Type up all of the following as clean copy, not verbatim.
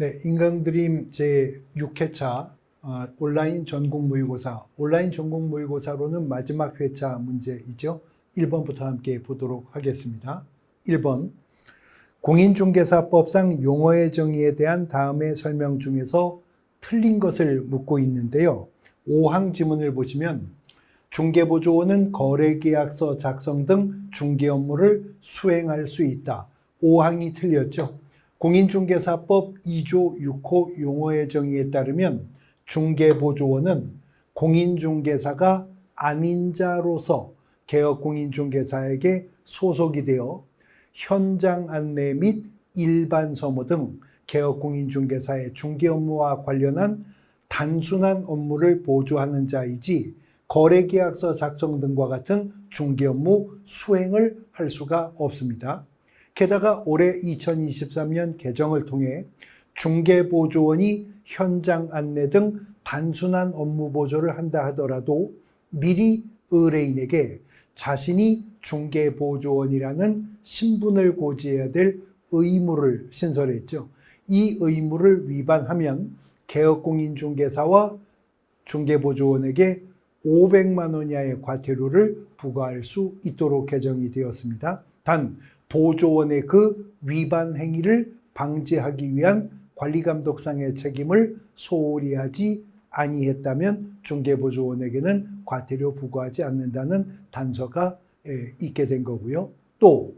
네, 인강드림 제6회차 온라인 전국 모의고사. 온라인 전국 모의고사로는 마지막 회차 문제이죠. 1번부터 함께 보도록 하겠습니다. 1번, 공인중개사법상 용어의 정의에 대한 다음의 설명 중에서 틀린 것을 묻고 있는데요. 5항 지문을 보시면 중개보조원은 거래계약서 작성 등 중개 업무를 수행할 수 있다. 5항이 틀렸죠. 공인중개사법 2조 6호 용어의 정의에 따르면 중개보조원은 공인중개사가 아닌 자로서 개업공인중개사에게 소속이 되어 현장 안내 및 일반 서무 등 개업공인중개사의 중개 업무와 관련한 단순한 업무를 보조하는 자이지 거래계약서 작성 등과 같은 중개 업무 수행을 할 수가 없습니다. 게다가 올해 2023년 개정을 통해 중개보조원이 현장 안내 등 단순한 업무 보조를 한다 하더라도 미리 의뢰인에게 자신이 중개보조원이라는 신분을 고지해야 될 의무를 신설했죠. 이 의무를 위반하면 개업공인중개사와 중개보조원에게 500만 원 이하의 과태료를 부과할 수 있도록 개정이 되었습니다. 단 보조원의 그 위반 행위를 방지하기 위한 관리감독상의 책임을 소홀히 하지 아니했다면 중개보조원에게는 과태료 부과하지 않는다는 단서가 있게 된 거고요. 또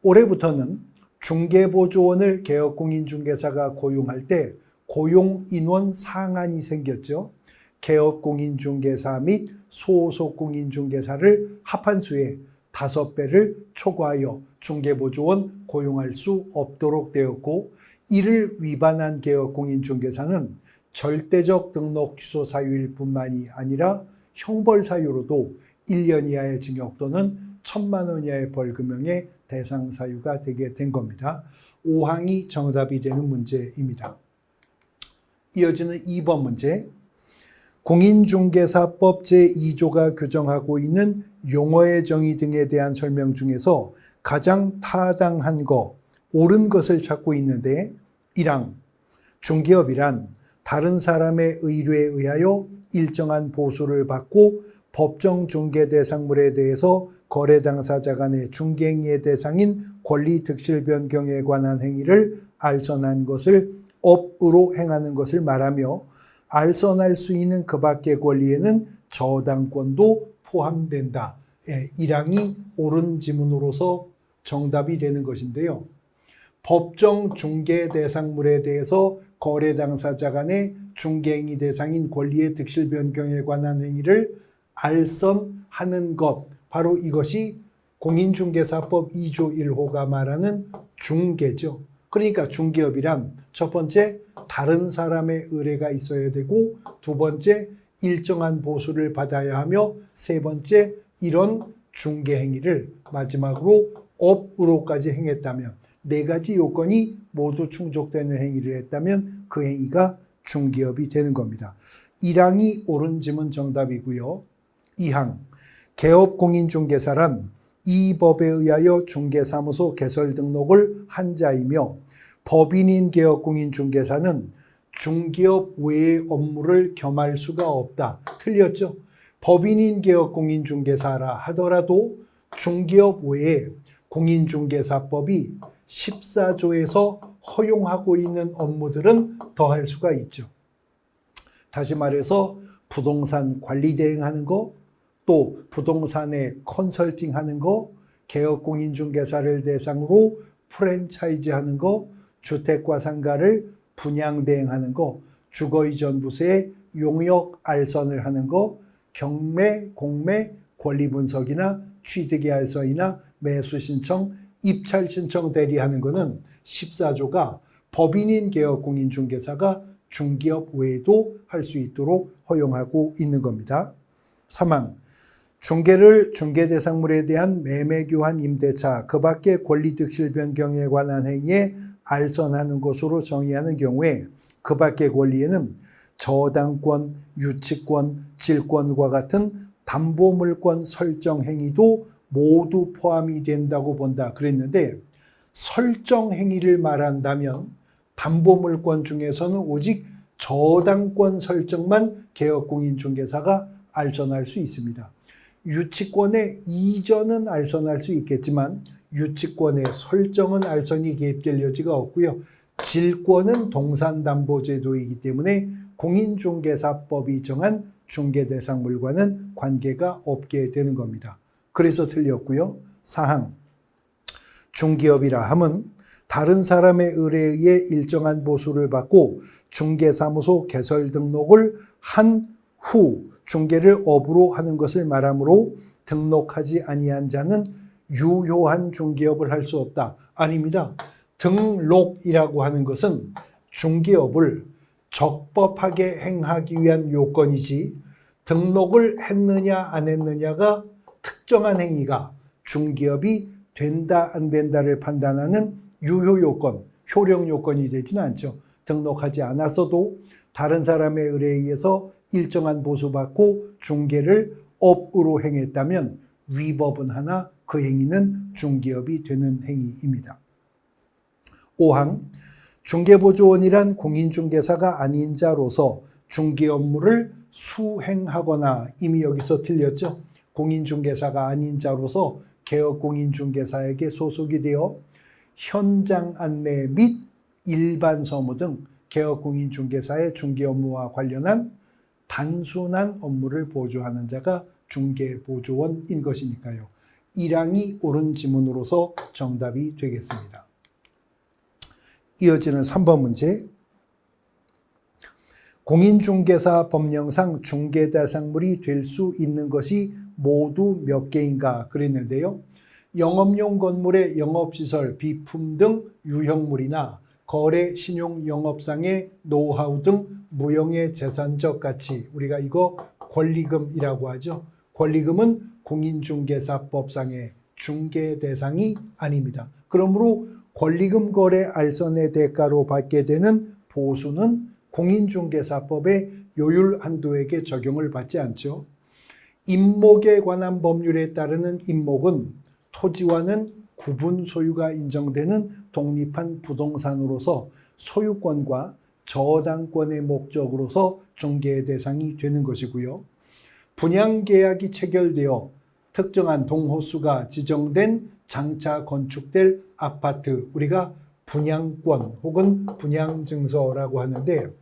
올해부터는 중개보조원을 개업공인중개사가 고용할 때 고용인원 상한이 생겼죠. 개업공인중개사 및 소속공인중개사를 합한 수에 5배를 초과하여 중개보조원 고용할 수 없도록 되었고, 이를 위반한 개업공인중개사는 절대적 등록 취소 사유일 뿐만이 아니라 형벌 사유로도 1년 이하의 징역 또는 1,000만 원 이하의 벌금형의 대상 사유가 되게 된 겁니다. 5항이 정답이 되는 문제입니다. 이어지는 2번 문제. 공인중개사법 제2조가 규정하고 있는 용어의 정의 등에 대한 설명 중에서 가장 타당한 것, 옳은 것을 찾고 있는데 1항, 중개업이란 다른 사람의 의뢰에 의하여 일정한 보수를 받고 법정 중개 대상물에 대해서 거래 당사자 간의 중개행위의 대상인 권리 득실 변경에 관한 행위를 알선한 것을 업으로 행하는 것을 말하며 알선할 수 있는 그 밖의 권리에는 저당권도 포함된다. 1항이 옳은 지문으로서 정답이 되는 것인데요. 법정 중개 대상물에 대해서 거래 당사자 간의 중개행위 대상인 권리의 득실 변경에 관한 행위를 알선하는 것, 바로 이것이 공인중개사법 2조 1호가 말하는 중개죠. 그러니까 중개업이란 첫 번째, 다른 사람의 의뢰가 있어야 되고, 두 번째, 일정한 보수를 받아야 하며, 세 번째, 이런 중개 행위를 마지막으로 업으로까지 행했다면, 4가지 요건이 모두 충족되는 행위를 했다면 그 행위가 중개업이 되는 겁니다. 1항이 옳은 지문 정답이고요. 2항, 개업공인중개사란 이 법에 의하여 중개사무소 개설 등록을 한 자이며 법인인 개업공인중개사는 중개업 외의 업무를 겸할 수가 없다. 틀렸죠? 법인인 개업공인중개사라 하더라도 중개업 외에 공인중개사법이 14조에서 허용하고 있는 업무들은 더할 수가 있죠. 다시 말해서 부동산 관리 대행하는 거, 또 부동산에 컨설팅하는 거, 개업공인중개사를 대상으로 프랜차이즈 하는 거, 주택과 상가를 분양 대행하는 거, 주거이전부서에 용역 알선을 하는 거, 경매, 공매, 권리분석이나 취득의 알선이나 매수신청, 입찰신청 대리하는 것은 14조가 법인인 개업공인중개사가 중개업 외에도 할 수 있도록 허용하고 있는 겁니다. 3항, 중개를 중개대상물에 대한 매매교환 임대차, 그 밖의 권리득실 변경에 관한 행위에 알선하는 것으로 정의하는 경우에 그 밖의 권리에는 저당권, 유치권, 질권과 같은 담보물권 설정 행위도 모두 포함이 된다고 본다 그랬는데, 설정 행위를 말한다면 담보물권 중에서는 오직 저당권 설정만 개업공인중개사가 알선할 수 있습니다. 유치권의 이전은 알선할 수 있겠지만 유치권의 설정은 알선이 개입될 여지가 없고요. 질권은 동산담보제도이기 때문에 공인중개사법이 정한 중개대상물과는 관계가 없게 되는 겁니다. 그래서 틀렸고요. 사항, 중개업이라 함은 다른 사람의 의뢰에 의해 일정한 보수를 받고 중개사무소 개설 등록을 한 후 중개를 업으로 하는 것을 말하므로 등록하지 아니한 자는 유효한 중개업을 할 수 없다. 아닙니다. 등록이라고 하는 것은 중개업을 적법하게 행하기 위한 요건이지 등록을 했느냐 안 했느냐가 특정한 행위가 중개업이 된다 안 된다를 판단하는 유효 요건, 효력 요건이 되지는 않죠. 등록하지 않았어도 다른 사람의 의뢰에 의해서 일정한 보수받고 중개를 업으로 행했다면 위법은 하나 그 행위는 중개업이 되는 행위입니다. 5항, 중개보조원이란 공인중개사가 아닌 자로서 중개 업무를 수행하거나, 이미 여기서 틀렸죠. 공인중개사가 아닌 자로서 개업공인중개사에게 소속이 되어 현장 안내 및 일반 서무 등 개업공인중개사의 중개 업무와 관련한 단순한 업무를 보조하는 자가 중개보조원인 것이니까요. 1항이 옳은 지문으로서 정답이 되겠습니다. 이어지는 3번 문제. 공인중개사 법령상 중개대상물이 될 수 있는 것이 모두 몇 개인가 그랬는데요. 영업용 건물의 영업시설, 비품 등 유형물이나 거래, 신용, 영업상의 노하우 등 무형의 재산적 가치, 우리가 이거 권리금이라고 하죠. 권리금은 공인중개사법상의 중개 대상이 아닙니다. 그러므로 권리금 거래 알선의 대가로 받게 되는 보수는 공인중개사법의 요율 한도에게 적용을 받지 않죠. 임목에 관한 법률에 따르는 임목은 토지와는 구분 소유가 인정되는 독립한 부동산으로서 소유권과 저당권의 목적으로서 중개의 대상이 되는 것이고요. 분양계약이 체결되어 특정한 동호수가 지정된 장차 건축될 아파트, 우리가 분양권 혹은 분양증서라고 하는데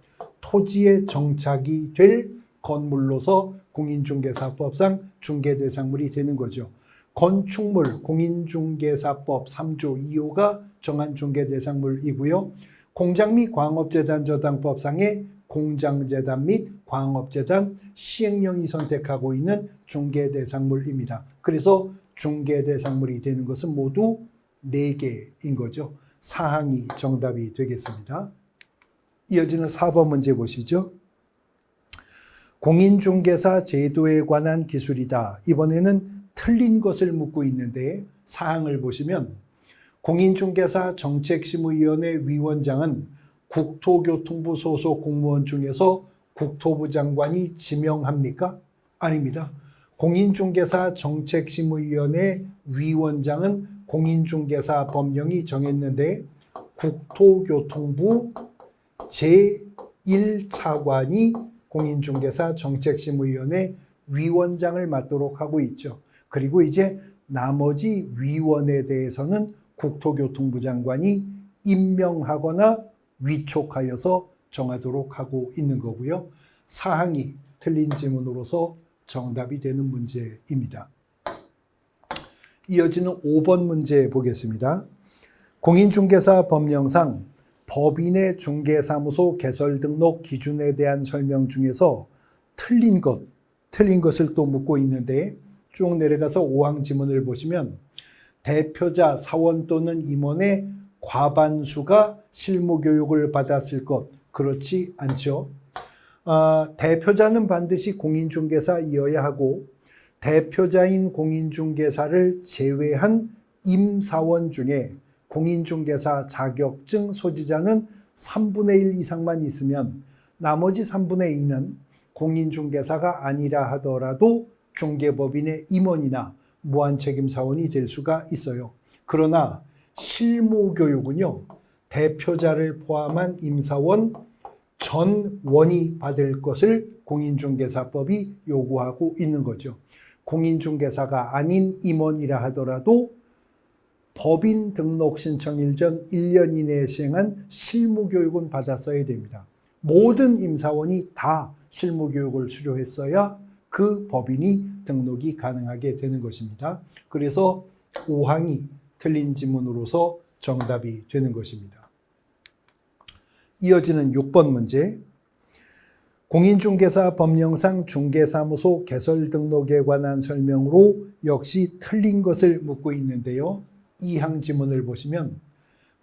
토지에 정착이 될 건물로서 공인중개사법상 중개대상물이 되는 거죠. 건축물 공인중개사법 3조 2호가 정한 중개대상물이고요. 공장 및 광업재단 저당법상의 공장재단 및 광업재단 시행령이 선택하고 있는 중개대상물입니다. 그래서 중개대상물이 되는 것은 모두 4개인 거죠. 사항이 정답이 되겠습니다. 이어지는 4번 문제 보시죠. 공인중개사 제도에 관한 기술이다. 이번에는 틀린 것을 묻고 있는데 사항을 보시면 공인중개사 정책심의위원회 위원장은 국토교통부 소속 공무원 중에서 국토부 장관이 지명합니까? 아닙니다. 공인중개사 정책심의위원회 위원장은 공인중개사 법령이 정했는데 국토교통부 제1차관이 공인중개사 정책심의위원회 위원장을 맡도록 하고 있죠. 그리고 이제 나머지 위원에 대해서는 국토교통부 장관이 임명하거나 위촉하여서 정하도록 하고 있는 거고요. 사항이 틀린 지문으로서 정답이 되는 문제입니다. 이어지는 5번 문제 보겠습니다. 공인중개사 법령상 법인의 중개사무소 개설 등록 기준에 대한 설명 중에서 틀린 것을 또 묻고 있는데 쭉 내려가서 5항 지문을 보시면 대표자, 사원 또는 임원의 과반수가 실무교육을 받았을 것, 그렇지 않죠. 대표자는 반드시 공인중개사이어야 하고 대표자인 공인중개사를 제외한 임사원 중에 공인중개사 자격증 소지자는 3분의 1 이상만 있으면 나머지 3분의 2는 공인중개사가 아니라 하더라도 중개법인의 임원이나 무한책임사원이 될 수가 있어요. 그러나 실무교육은요, 대표자를 포함한 임사원 전원이 받을 것을 공인중개사법이 요구하고 있는 거죠. 공인중개사가 아닌 임원이라 하더라도 법인 등록 신청일 전 1년 이내에 시행한 실무교육은 받았어야 됩니다. 모든 임사원이 다 실무교육을 수료했어야 그 법인이 등록이 가능하게 되는 것입니다. 그래서 5항이 틀린 지문으로서 정답이 되는 것입니다. 이어지는 6번 문제. 공인중개사 법령상 중개사무소 개설 등록에 관한 설명으로 역시 틀린 것을 묻고 있는데요. 2항 지문을 보시면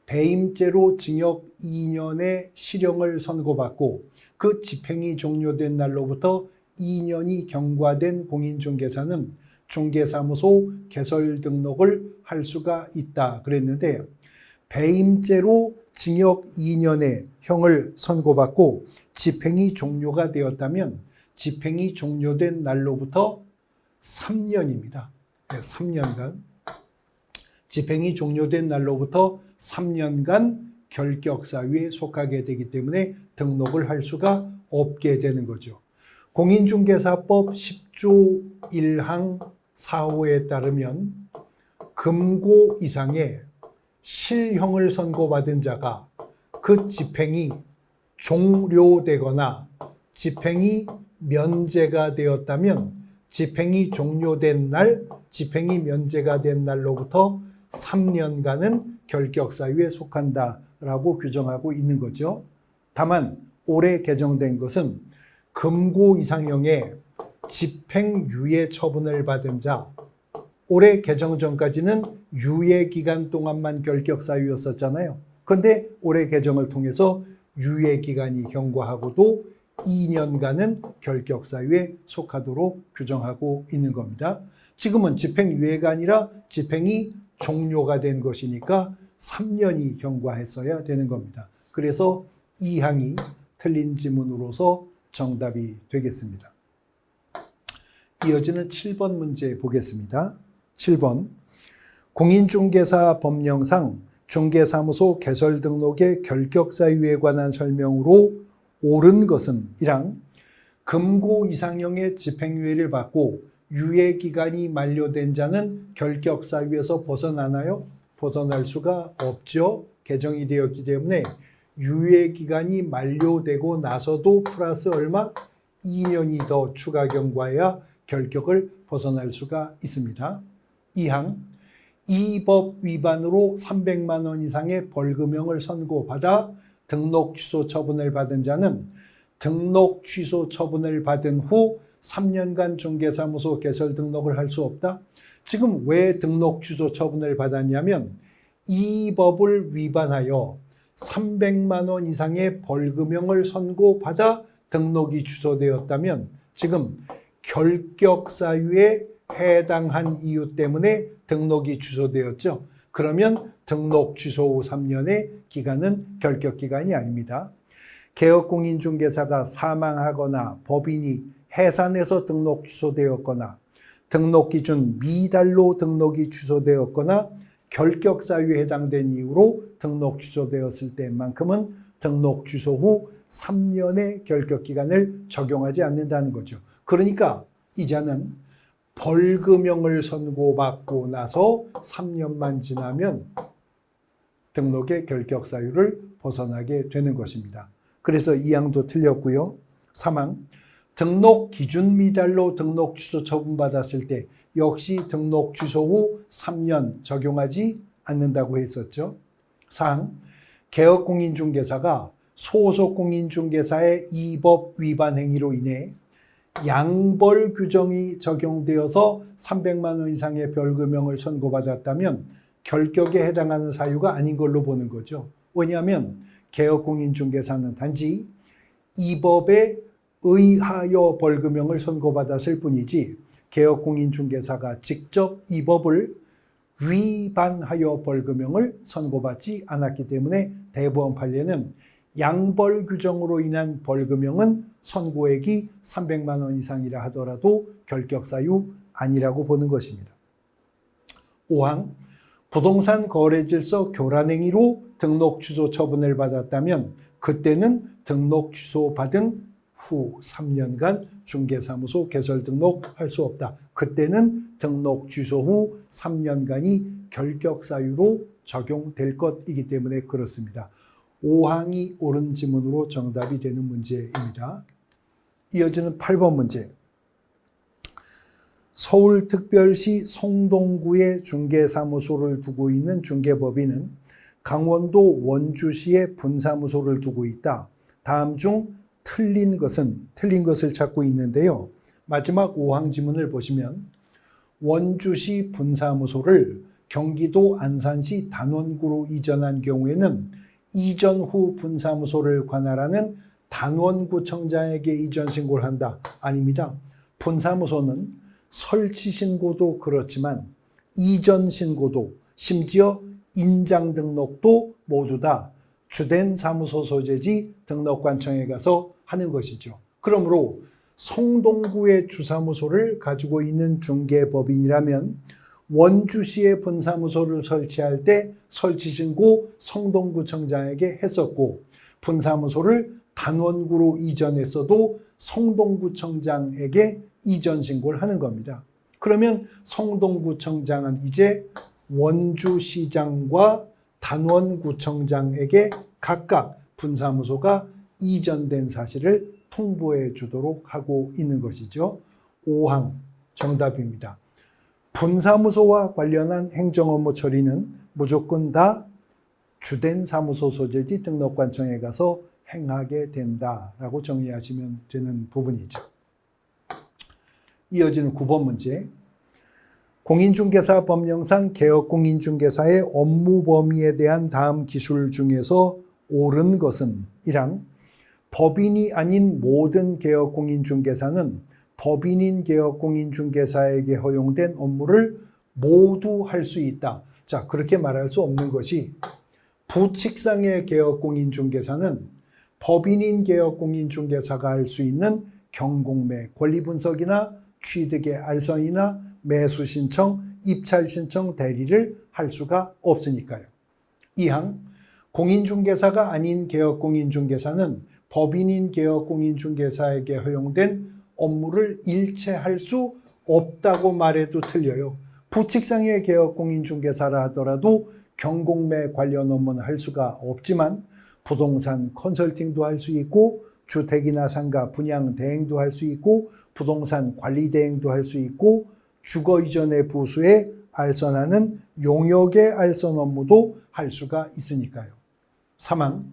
배임죄로 징역 2년의 실형을 선고받고 그 집행이 종료된 날로부터 2년이 경과된 공인중개사는 중개사무소 개설 등록을 할 수가 있다 그랬는데, 배임죄로 징역 2년의 형을 선고받고 집행이 종료가 되었다면 집행이 종료된 날로부터 3년입니다. 3년간. 집행이 종료된 날로부터 3년간 결격사유에 속하게 되기 때문에 등록을 할 수가 없게 되는 거죠. 공인중개사법 10조 1항 4호에 따르면 금고 이상의 실형을 선고받은 자가 그 집행이 종료되거나 집행이 면제가 되었다면 집행이 종료된 날, 집행이 면제가 된 날로부터 3년간은 결격사유에 속한다라고 규정하고 있는 거죠. 다만 올해 개정된 것은 금고 이상형의 집행유예 처분을 받은 자, 올해 개정 전까지는 유예기간 동안만 결격사유였었잖아요. 그런데 올해 개정을 통해서 유예기간이 경과하고도 2년간은 결격사유에 속하도록 규정하고 있는 겁니다. 지금은 집행유예가 아니라 집행이 종료가 된 것이니까 3년이 경과했어야 되는 겁니다. 그래서 2항이 틀린 지문으로서 정답이 되겠습니다. 이어지는 7번 문제 보겠습니다. 7번. 공인중개사 법령상 중개사무소 개설 등록의 결격사유에 관한 설명으로 옳은 것은 1항, 금고 이상형의 집행유예를 받고 유예기간이 만료된 자는 결격사유에서 벗어나나요? 벗어날 수가 없죠. 개정이 되었기 때문에 유예기간이 만료되고 나서도 플러스 얼마? 2년이 더 추가 경과해야 결격을 벗어날 수가 있습니다. 2항, 이 법 위반으로 300만 원 이상의 벌금형을 선고받아 등록 취소 처분을 받은 자는 등록 취소 처분을 받은 후 3년간 중개사무소 개설 등록을 할 수 없다. 지금 왜 등록 취소 처분을 받았냐면 이 법을 위반하여 300만 원 이상의 벌금형을 선고받아 등록이 취소되었다면 지금 결격사유에 해당한 이유 때문에 등록이 취소되었죠. 그러면 등록 취소 후 3년의 기간은 결격기간이 아닙니다. 개업공인중개사가 사망하거나 법인이 해산해서 등록 취소되었거나 등록 기준 미달로 등록이 취소되었거나 결격사유에 해당된 이유로 등록 취소되었을 때만큼은 등록 취소 후 3년의 결격기간을 적용하지 않는다는 거죠. 그러니까 이자는 벌금형을 선고받고 나서 3년만 지나면 등록의 결격사유를 벗어나게 되는 것입니다. 그래서 2항도 틀렸고요. 3항, 등록 기준 미달로 등록 취소 처분받았을 때 역시 등록 취소 후 3년 적용하지 않는다고 했었죠. 4항, 개업공인중개사가 소속공인중개사의 이 법 위반 행위로 인해 양벌 규정이 적용되어서 300만 원 이상의 벌금형을 선고받았다면 결격에 해당하는 사유가 아닌 걸로 보는 거죠. 왜냐하면 개업공인중개사는 단지 이 법에 의하여 벌금형을 선고받았을 뿐이지 개업공인중개사가 직접 이 법을 위반하여 벌금형을 선고받지 않았기 때문에 대법원 판례는 양벌 규정으로 인한 벌금형은 선고액이 300만 원 이상이라 하더라도 결격사유 아니라고 보는 것입니다. 5항, 부동산 거래질서 교란행위로 등록 취소 처분을 받았다면 그때는 등록 취소 받은 후 3년간 중개사무소 개설 등록할 수 없다. 그때는 등록 취소 후 3년간이 결격사유로 적용될 것이기 때문에 그렇습니다. 5항이 옳은 지문으로 정답이 되는 문제입니다. 이어지는 8번 문제. 서울특별시 송동구에 중개사무소를 두고 있는 중개법인은 강원도 원주시에 분사무소를 두고 있다. 다음 중 틀린 것을 찾고 있는데요. 마지막 5항 지문을 보시면 원주시 분사무소를 경기도 안산시 단원구로 이전한 경우에는 이전 후 분사무소를 관할하는 단원구청장에게 이전 신고를 한다. 아닙니다. 분사무소는 설치 신고도 그렇지만 이전 신고도 심지어 인장 등록도 모두 다 주된 사무소 소재지 등록관청에 가서 하는 것이죠. 그러므로 송동구의 주사무소를 가지고 있는 중개법인이라면 원주시의 분사무소를 설치할 때 설치신고 송동구청장에게 했었고 분사무소를 단원구로 이전했어도 송동구청장에게 이전 신고를 하는 겁니다. 그러면 송동구청장은 이제 원주시장과 단원구청장에게 각각 분사무소가 이전된 사실을 통보해 주도록 하고 있는 것이죠. 5항 정답입니다. 분사무소와 관련한 행정업무 처리는 무조건 다 주된 사무소 소재지 등록관청에 가서 행하게 된다라고 정리하시면 되는 부분이죠. 이어지는 9번 문제. 공인중개사 법령상 개업공인중개사의 업무 범위에 대한 다음 기술 중에서 옳은 것은 1항 법인이 아닌 모든 개업공인중개사는 법인인 개업공인중개사에게 허용된 업무를 모두 할 수 있다. 자, 그렇게 말할 수 없는 것이 부칙상의 개업공인중개사는 법인인 개업공인중개사가 할 수 있는 경공매, 권리분석이나 취득의 알선이나 매수 신청, 입찰 신청 대리를 할 수가 없으니까요. 2항 공인중개사가 아닌 개업공인중개사는 법인인 개업공인중개사에게 허용된 업무를 일체 할 수 없다고 말해도 틀려요. 부칙상의 개업공인중개사라 하더라도 경공매 관련 업무는 할 수가 없지만 부동산 컨설팅도 할 수 있고 주택이나 상가 분양 대행도 할 수 있고 부동산 관리 대행도 할 수 있고 주거 이전의 부수에 알선하는 용역의 알선 업무도 할 수가 있으니까요. 3항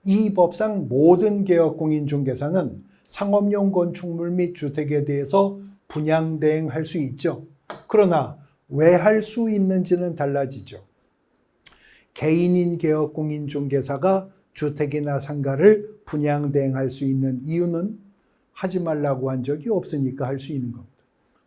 이 법상 모든 개업공인중개사는 상업용 건축물 및 주택에 대해서 분양 대행할 수 있죠. 그러나 왜 할 수 있는지는 달라지죠. 개인인 개업공인중개사가 주택이나 상가를 분양 대행할 수 있는 이유는 하지 말라고 한 적이 없으니까 할 수 있는 겁니다.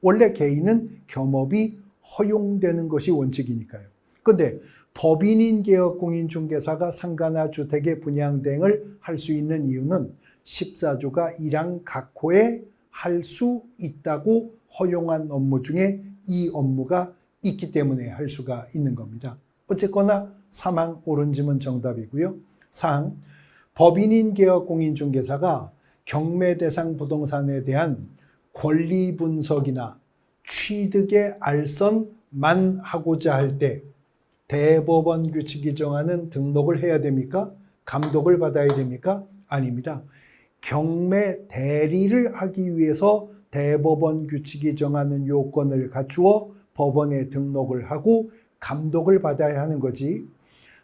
원래 개인은 겸업이 허용되는 것이 원칙이니까요. 그런데 법인인 개업공인중개사가 상가나 주택의 분양 대행을 할 수 있는 이유는 14조가 1항 각호에 할 수 있다고 허용한 업무 중에 이 업무가 있기 때문에 할 수가 있는 겁니다. 어쨌거나 3항 옳은 지문 정답이고요. 4항 법인인 개업공인중개사가 경매 대상 부동산에 대한 권리 분석이나 취득의 알선만 하고자 할 때 대법원 규칙이 정하는 등록을 해야 됩니까? 감독을 받아야 됩니까? 아닙니다. 경매 대리를 하기 위해서 대법원 규칙이 정하는 요건을 갖추어 법원에 등록을 하고 감독을 받아야 하는 거지.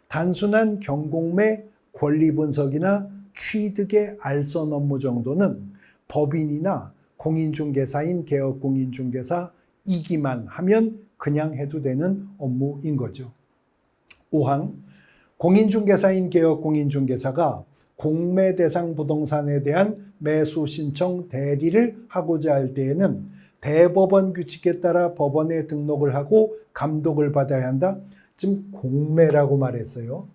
단순한 경공매 권리 분석이나 취득의 알선 업무 정도는 법인이나 공인중개사인 개업공인중개사이기만 하면 그냥 해도 되는 업무인 거죠. 5항 공인중개사인 개업공인중개사가 공매 대상 부동산에 대한 매수 신청 대리를 하고자 할 때에는 대법원 규칙에 따라 법원에 등록을 하고 감독을 받아야 한다. 지금 공매라고 말했어요.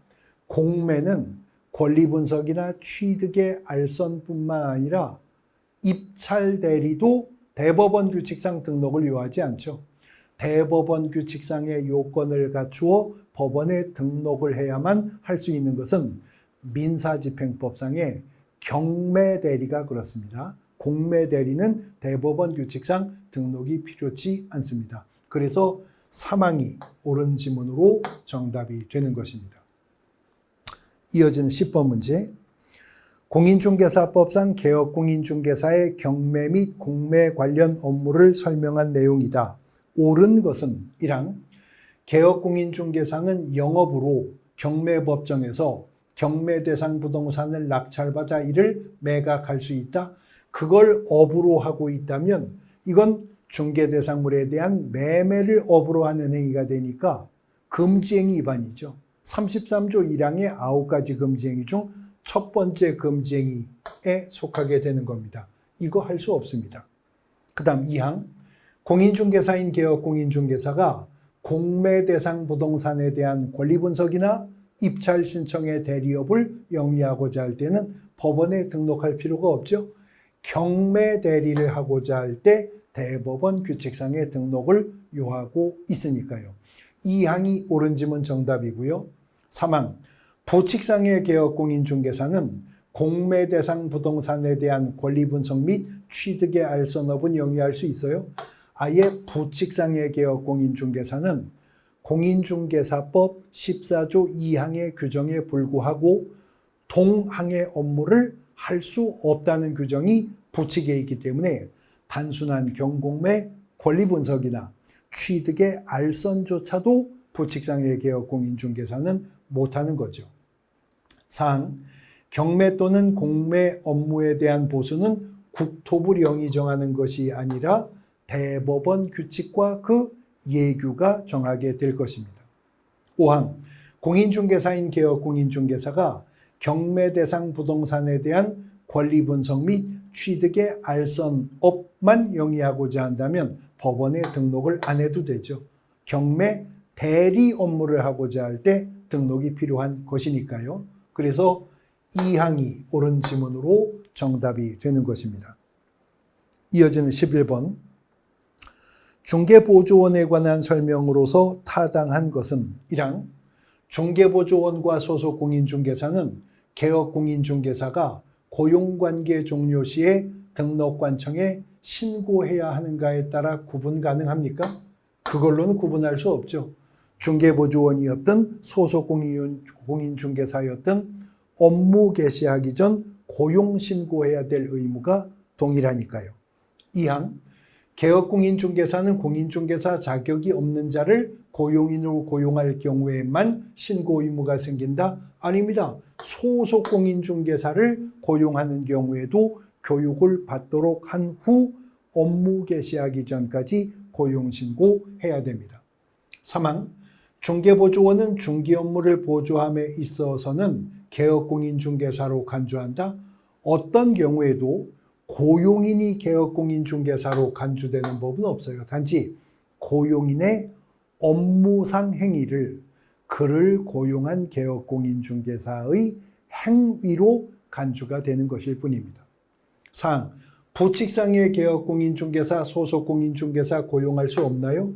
공매는 권리 분석이나 취득의 알선뿐만 아니라 입찰 대리도 대법원 규칙상 등록을 요하지 않죠. 대법원 규칙상의 요건을 갖추어 법원에 등록을 해야만 할 수 있는 것은 민사집행법상의 경매대리가 그렇습니다. 공매대리는 대법원 규칙상 등록이 필요치 않습니다. 그래서 사망이 옳은 지문으로 정답이 되는 것입니다. 이어지는 10번 문제. 공인중개사법상 개업공인중개사의 경매 및 공매 관련 업무를 설명한 내용이다. 옳은 것은 1항 개업공인중개사는 영업으로 경매법정에서 경매 대상 부동산을 낙찰받아 이를 매각할 수 있다. 그걸 업으로 하고 있다면 이건 중개대상물에 대한 매매를 업으로 하는 행위가 되니까 금지행위 위반이죠. 33조 1항의 9가지 금지행위 중 첫 번째 금지행위에 속하게 되는 겁니다. 이거 할 수 없습니다. 그 다음 2항 공인중개사인 개업공인중개사가 공매 대상 부동산에 대한 권리 분석이나 입찰 신청의 대리업을 영위하고자 할 때는 법원에 등록할 필요가 없죠. 경매 대리를 하고자 할 때 대법원 규칙상의 등록을 요하고 있으니까요. 2항이 옳은 지문 정답이고요. 3항 부칙상의 개업공인중개사는 공매 대상 부동산에 대한 권리 분석 및 취득의 알선업은 영위할 수 있어요. 아예 부칙상의 개업공인중개사는 공인중개사법 14조 2항의 규정에 불구하고 동항의 업무를 할 수 없다는 규정이 부칙에 있기 때문에 단순한 경공매 권리 분석이나 취득의 알선조차도 부칙상의 개업공인중개사는 못하는 거죠. 4항 경매 또는 공매 업무에 대한 보수는 국토부령이 정하는 것이 아니라 대법원 규칙과 그 예규가 정하게 될 것입니다. 5항 공인중개사인 개업공인중개사가 경매 대상 부동산에 대한 권리 분석 및 취득의 알선업만 영위하고자 한다면 법원에 등록을 안 해도 되죠. 경매 대리 업무를 하고자 할 때 등록이 필요한 것이니까요. 그래서 2항이 옳은 지문으로 정답이 되는 것입니다. 이어지는 11번. 중개보조원에 관한 설명으로서 타당한 것은 1항 중개보조원과 소속공인중개사는 개업공인중개사가 고용관계 종료 시에 등록관청에 신고해야 하는가에 따라 구분 가능합니까? 그걸로는 구분할 수 없죠. 중개보조원이었든 소속공인중개사였든 업무 개시하기 전 고용신고해야 될 의무가 동일하니까요. 2항 개업공인중개사는 공인중개사 자격이 없는 자를 고용인으로 고용할 경우에만 신고 의무가 생긴다? 아닙니다. 소속공인중개사를 고용하는 경우에도 교육을 받도록 한 후 업무 개시하기 전까지 고용신고해야 됩니다. 3항 중개보조원은 중개 업무를 보조함에 있어서는 개업공인중개사로 간주한다? 어떤 경우에도 고용인이 개업공인중개사로 간주되는 법은 없어요. 단지 고용인의 업무상 행위를 그를 고용한 개업공인중개사의 행위로 간주가 되는 것일 뿐입니다. 4항 부칙상의 개업공인중개사, 소속공인중개사 고용할 수 없나요?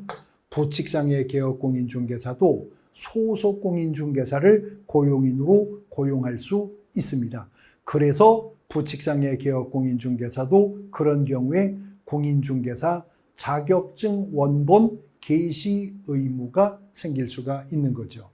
부칙상의 개업공인중개사도 소속공인중개사를 고용인으로 고용할 수 있습니다. 그래서 부칙상의 개업공인중개사도 그런 경우에 공인중개사 자격증 원본 게시 의무가 생길 수가 있는 거죠.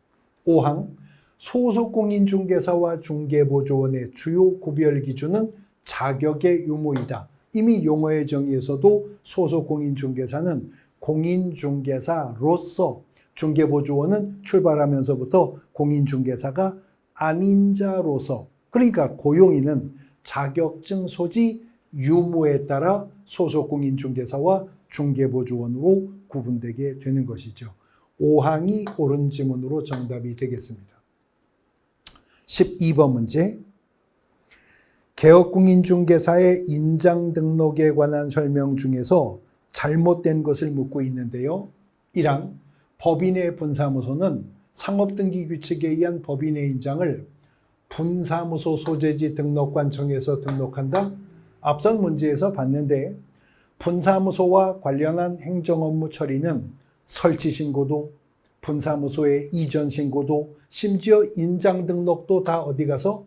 5항 소속공인중개사와 중개보조원의 주요 구별 기준은 자격의 유무이다. 이미 용어의 정의에서도 소속공인중개사는 공인중개사로서 중개보조원은 출발하면서부터 공인중개사가 아닌 자로서 그러니까 고용인은 자격증 소지 유무에 따라 소속공인중개사와 중개보조원으로 구분되게 되는 것이죠. 5항이 옳은 지문으로 정답이 되겠습니다. 12번 문제. 개업공인중개사의 인장 등록에 관한 설명 중에서 잘못된 것을 묻고 있는데요. 1항 법인의 분사무소는 상업등기 규칙에 의한 법인의 인장을 분사무소 소재지 등록관청에서 등록한다? 앞선 문제에서 봤는데 분사무소와 관련한 행정업무 처리는 설치 신고도, 분사무소의 이전 신고도, 심지어 인장 등록도 다 어디 가서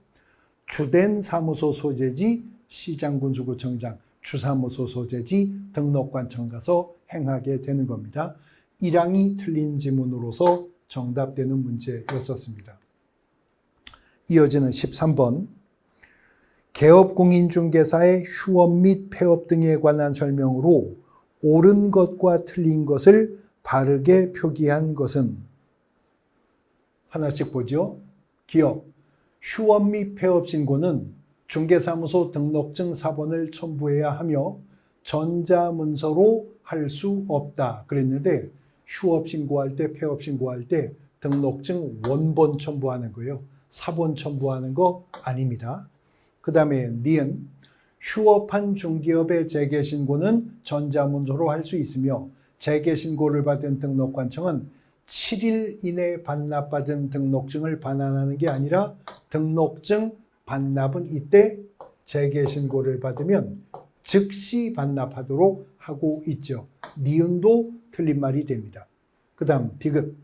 주된 사무소 소재지 시장군수구청장, 주사무소 소재지 등록관청 가서 행하게 되는 겁니다. 1항이 틀린 지문으로서 정답되는 문제였었습니다. 이어지는 13번. 개업공인중개사의 휴업 및 폐업 등에 관한 설명으로 옳은 것과 틀린 것을 바르게 표기한 것은? 하나씩 보죠. 기업, 휴업 및 폐업 신고는 중개사무소 등록증 사본을 첨부해야 하며 전자문서로 할 수 없다 그랬는데, 휴업 신고할 때, 폐업 신고할 때 등록증 원본 첨부하는 거예요. 사본 첨부하는 거 아닙니다. 그 다음에 니은, 휴업한 중개업의 재개신고는 전자문서로 할 수 있으며 재개신고를 받은 등록관청은 7일 이내 반납받은 등록증을 반환하는 게 아니라 등록증 반납은 이때 재개신고를 받으면 즉시 반납하도록 하고 있죠. 니은도 틀린 말이 됩니다. 그 다음 디귿,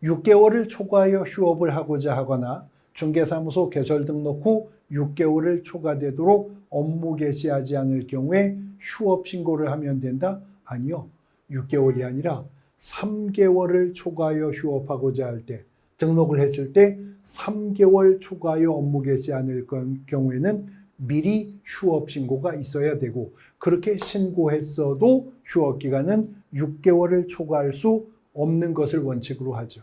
6개월을 초과하여 휴업을 하고자 하거나 중개사무소 개설 등록 후 6개월을 초과되도록 업무 개시하지 않을 경우에 휴업 신고를 하면 된다? 아니요. 6개월이 아니라 3개월을 초과하여 휴업하고자 할 때, 등록을 했을 때 3개월 초과하여 업무 개시 않을 경우에는 미리 휴업 신고가 있어야 되고, 그렇게 신고했어도 휴업 기간은 6개월을 초과할 수 없는 것을 원칙으로 하죠.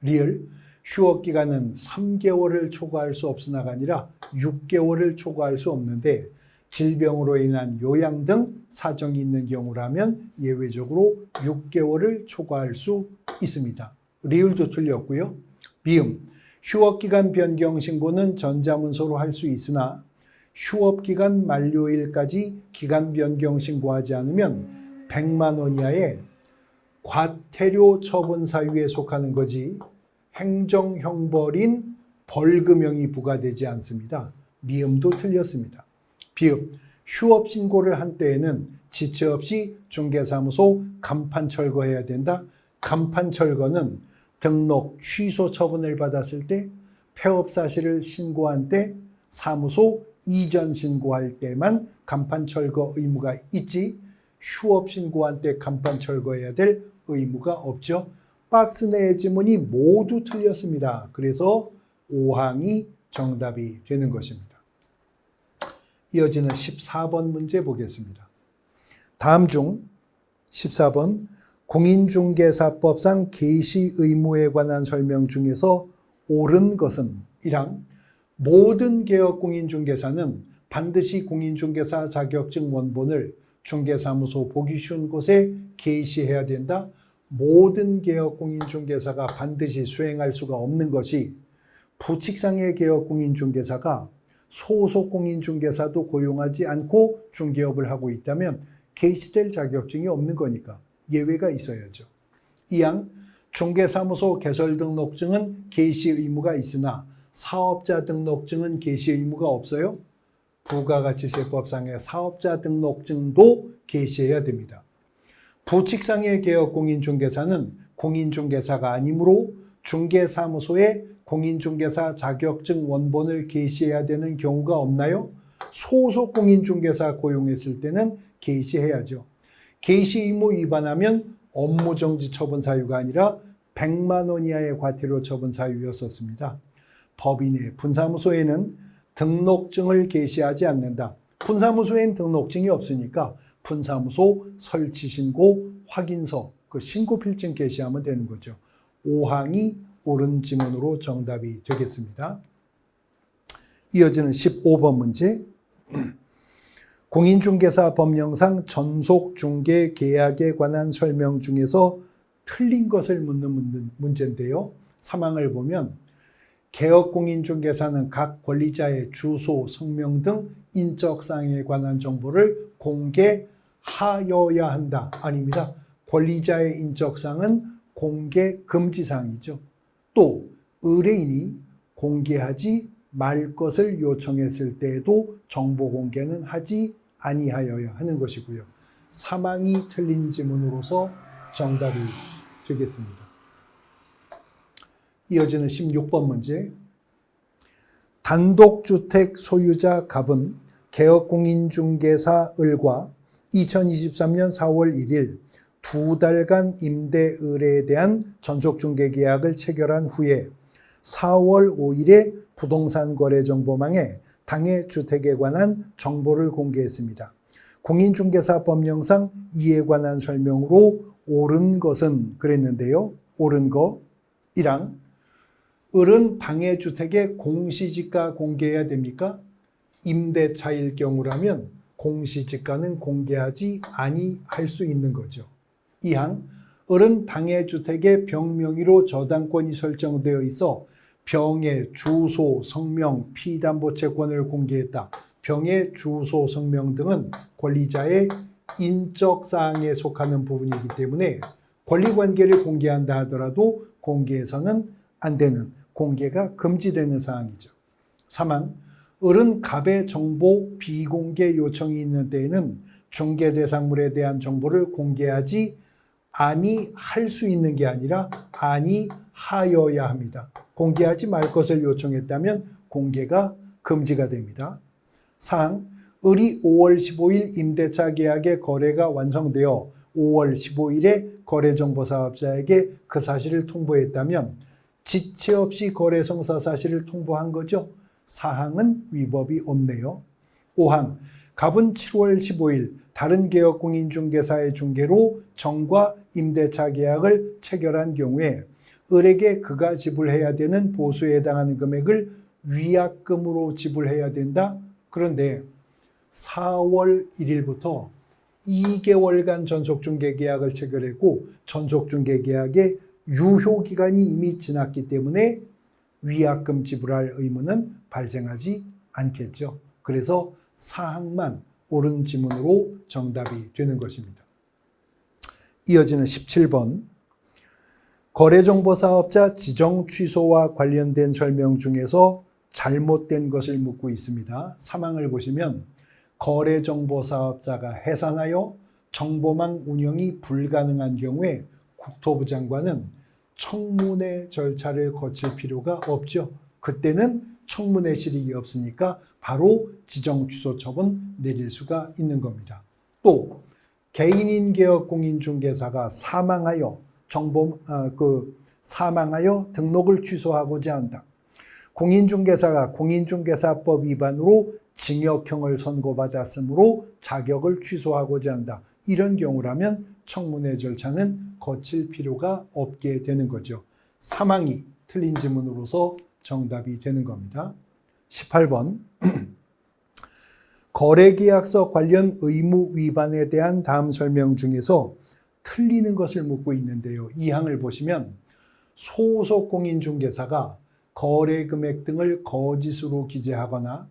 리을, 휴업 기간은 3개월을 초과할 수 없으나가 아니라 6개월을 초과할 수 없는데 질병으로 인한 요양 등 사정이 있는 경우라면 예외적으로 6개월을 초과할 수 있습니다. 리을도 틀렸고요. 비음, 휴업기간 변경 신고는 전자문서로 할 수 있으나 휴업기간 만료일까지 기간 변경 신고하지 않으면 100만 원 이하의 과태료 처분 사유에 속하는 거지 행정형벌인 벌금형이 부과되지 않습니다. 미음도 틀렸습니다. 비읍, 휴업 신고를 한 때에는 지체 없이 중개사무소 간판 철거해야 된다. 간판 철거는 등록 취소 처분을 받았을 때, 폐업 사실을 신고한 때, 사무소 이전 신고할 때만 간판 철거 의무가 있지, 휴업 신고한 때 간판 철거해야 될 의무가 없죠. 박스 내의 지문이 모두 틀렸습니다. 그래서 5항이 정답이 되는 것입니다. 이어지는 14번 문제 보겠습니다. 다음 중 14번, 공인중개사법상 개시 의무에 관한 설명 중에서 옳은 것은? 1항, 모든 개업공인중개사는 반드시 공인중개사 자격증 원본을 중개사무소 보기 쉬운 곳에 게시해야 된다. 모든 개업공인중개사가 반드시 수행할 수가 없는 것이, 부칙상의 개업공인중개사가 소속 공인중개사도 고용하지 않고 중개업을 하고 있다면 게시될 자격증이 없는 거니까 예외가 있어야죠. 2항, 중개사무소 개설 등록증은 게시 의무가 있으나 사업자 등록증은 게시 의무가 없어요. 부가가치세법상의 사업자 등록증도 게시해야 됩니다. 부칙상의 개업공인중개사는 공인중개사가 아니므로 중개사무소에 공인중개사 자격증 원본을 게시해야 되는 경우가 없나요? 소속 공인중개사 고용했을 때는 게시해야죠. 게시 의무 위반하면 업무정지 처분 사유가 아니라 100만 원 이하의 과태료 처분 사유였었습니다. 법인의 분사무소에는 등록증을 게시하지 않는다. 분사무소엔 등록증이 없으니까 분사무소 설치신고 확인서, 그 신고필증 게시하면 되는 거죠. 5항이 옳은 지문으로 정답이 되겠습니다. 이어지는 15번 문제. 공인중개사 법령상 전속중개 계약에 관한 설명 중에서 틀린 것을 묻는 문제인데요. 3항을 보면 개업공인중개사는 각 권리자의 주소, 성명 등 인적사항에 관한 정보를 공개하여야 한다. 아닙니다. 권리자의 인적사항은 공개 금지사항이죠. 또 의뢰인이 공개하지 말 것을 요청했을 때에도 정보 공개는 하지 아니하여야 하는 것이고요. 3항이 틀린 지문으로서 정답이 되겠습니다. 이어지는 16번 문제. 단독주택 소유자 갑은 개업공인중개사 을과 2023년 4월 1일 2달간 임대 의뢰에 대한 전속중개계약을 체결한 후에 4월 5일에 부동산 거래정보망에 당해 주택에 관한 정보를 공개했습니다. 공인중개사 법령상 이에 관한 설명으로 옳은 것은 그랬는데요. 옳은 거 1항 을은 당해 주택의 공시지가 공개해야 됩니까? 임대차일 경우라면 공시지가는 공개하지 아니할 수 있는 거죠. 2항 을은 당해 주택의 병명의로 저당권이 설정되어 있어 병의 주소, 성명, 피담보채권을 공개했다. 병의 주소, 성명 등은 권리자의 인적 사항에 속하는 부분이기 때문에 권리관계를 공개한다 하더라도 공개해서는 안 되는, 공개가 금지되는 사항이죠. 3항 을은 갑의 정보 비공개 요청이 있는 때에는 중개 대상물에 대한 정보를 공개하지 아니할 수 있는 게 아니라 아니하여야 합니다. 공개하지 말 것을 요청했다면 공개가 금지가 됩니다. 4항 을이 5월 15일 임대차 계약의 거래가 완성되어 5월 15일에 거래정보사업자에게 그 사실을 통보했다면 지체 없이 거래성사 사실을 통보한 거죠. 4항은 위법이 없네요. 5항 갑은 7월 15일 다른 개업공인중개사의 중개로 정과 임대차 계약을 체결한 경우에 을에게 그가 지불해야 되는 보수에 해당하는 금액을 위약금으로 지불해야 된다. 그런데 4월 1일부터 2개월간 전속중개계약을 체결했고 전속중개계약의 유효기간이 이미 지났기 때문에 위약금 지불할 의무는 발생하지 않겠죠. 그래서 사항만 옳은 지문으로 정답이 되는 것입니다. 이어지는 17번. 거래정보사업자 지정 취소와 관련된 설명 중에서 잘못된 것을 묻고 있습니다. 3항을 보시면 거래정보사업자가 해산하여 정보망 운영이 불가능한 경우에 국토부 장관은 청문회 절차를 거칠 필요가 없죠. 그때는 청문회 실익이 없으니까 바로 지정 취소 처분 내릴 수가 있는 겁니다. 또 개인인 개업공인중개사가 사망하여 사망하여 등록을 취소하고자 한다. 공인중개사가 공인중개사법 위반으로 징역형을 선고받았으므로 자격을 취소하고자 한다. 이런 경우라면 청문회 절차는 거칠 필요가 없게 되는 거죠. 사망이 틀린 지문으로서 정답이 되는 겁니다. 18번. 거래계약서 관련 의무 위반에 대한 다음 설명 중에서 틀리는 것을 묻고 있는데요. 이 항을 보시면 소속 공인중개사가 거래 금액 등을 거짓으로 기재하거나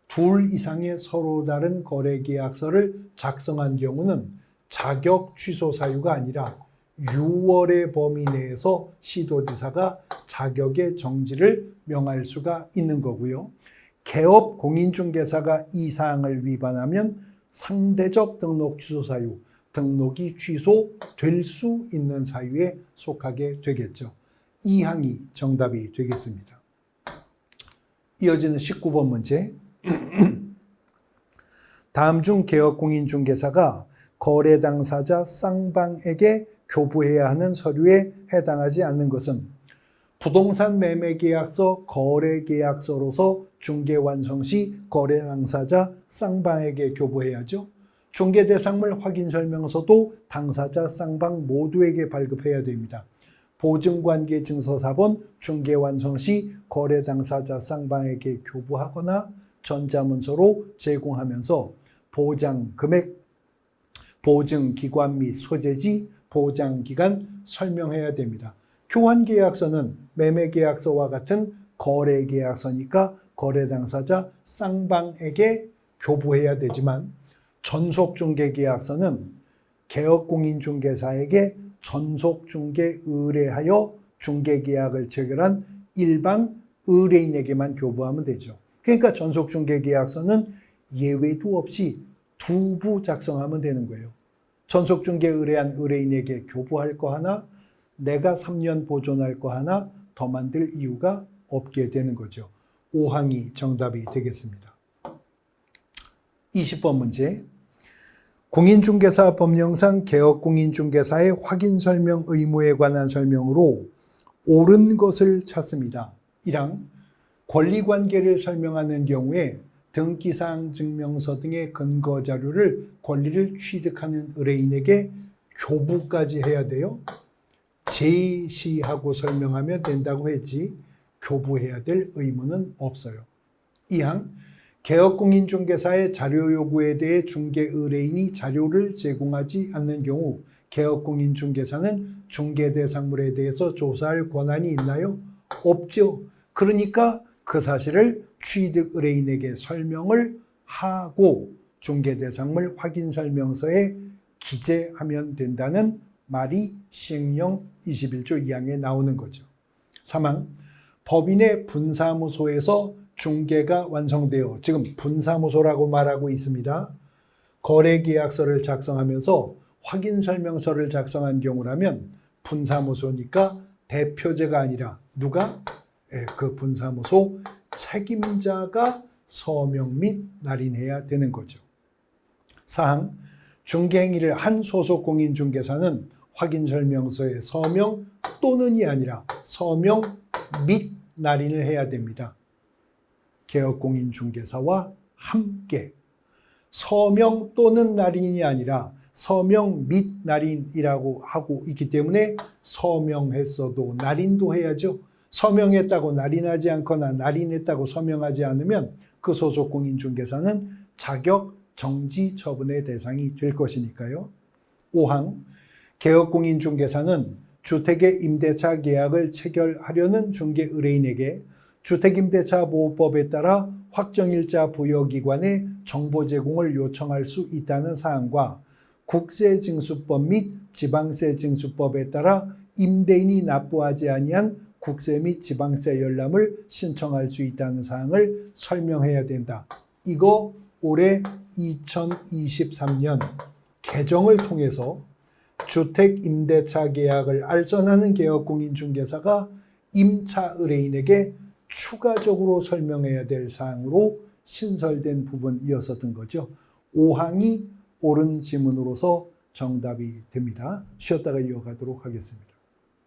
둘 이상의 서로 다른 거래계약서를 작성한 경우는 자격 취소 사유가 아니라 6월의 범위 내에서 시도지사가 자격의 정지를 명할 수가 있는 거고요. 개업 공인중개사가 이 사항을 위반하면 상대적 등록 취소 사유, 등록이 취소될 수 있는 사유에 속하게 되겠죠. 이 항이 정답이 되겠습니다. 이어지는 19번 문제. 다음 중 개업공인중개사가 거래 당사자 쌍방에게 교부해야 하는 서류에 해당하지 않는 것은 부동산 매매계약서, 거래계약서로서 중개 완성 시 거래 당사자 쌍방에게 교부해야죠. 중개대상물 확인설명서도 당사자 쌍방 모두에게 발급해야 됩니다. 보증관계 증서사본 중개 완성 시 거래 당사자 쌍방에게 교부하거나 전자문서로 제공하면서 보장 금액, 보증기관 및 소재지, 보장기간 설명해야 됩니다. 교환계약서는 매매계약서와 같은 거래계약서니까 거래 당사자 쌍방에게 교부해야 되지만 전속중개계약서는 개업공인중개사에게 전속중개 의뢰하여 중개계약을 체결한 일반 의뢰인에게만 교부하면 되죠. 그러니까 전속중개계약서는 예외도 없이 두부 작성하면 되는 거예요. 전속중개 의뢰한 의뢰인에게 교부할 거 하나, 내가 3년 보존할 거 하나 더 만들 이유가 없게 되는 거죠. 5항이 정답이 되겠습니다. 20번 문제. 공인중개사 법령상 개업공인중개사의 확인설명 의무에 관한 설명으로 옳은 것을 찾습니다. 1항, 권리관계를 설명하는 경우에 등기사항 증명서 등의 근거자료를 권리를 취득하는 의뢰인에게 교부까지 해야 돼요. 제시하고 설명하면 된다고 했지 교부해야 될 의무는 없어요. 2항, 개업공인중개사의 자료 요구에 대해 중개 의뢰인이 자료를 제공하지 않는 경우 개업공인중개사는 중개대상물에 대해서 조사할 권한이 있나요? 없죠. 그러니까 그 사실을 취득 의뢰인에게 설명을 하고 중개대상물 확인설명서에 기재하면 된다는 말이 시행령 21조 2항에 나오는 거죠. 3항, 법인의 분사무소에서 중개가 완성되어, 지금 분사무소라고 말하고 있습니다. 거래계약서를 작성하면서 확인설명서를 작성한 경우라면 분사무소니까 대표제가 아니라 누가? 그 분사무소 책임자가 서명 및 날인해야 되는 거죠. 4항, 중개행위를 한 소속공인중개사는 확인설명서에 서명 또는이 아니라 서명 및 날인을 해야 됩니다. 개업공인중개사와 함께. 서명 또는 날인이 아니라 서명 및 날인이라고 하고 있기 때문에 서명했어도 날인도 해야죠. 서명했다고 날인하지 않거나 날인했다고 서명하지 않으면 그 소속공인중개사는 자격 정지 처분의 대상이 될 것이니까요. 5항, 개업공인중개사는 주택의 임대차 계약을 체결하려는 중개 의뢰인에게 주택임대차보호법에 따라 확정일자 부여기관에 정보 제공을 요청할 수 있다는 사항과 국세징수법 및 지방세징수법에 따라 임대인이 납부하지 아니한 국세 및 지방세 열람을 신청할 수 있다는 사항을 설명해야 된다. 이거 올해 2023년 개정을 통해서 주택임대차 계약을 알선하는 개업공인중개사가 임차 의뢰인에게 추가적으로 설명해야 될 사항으로 신설된 부분이었었던 거죠. 5항이 옳은 지문으로서 정답이 됩니다. 쉬었다가 이어가도록 하겠습니다.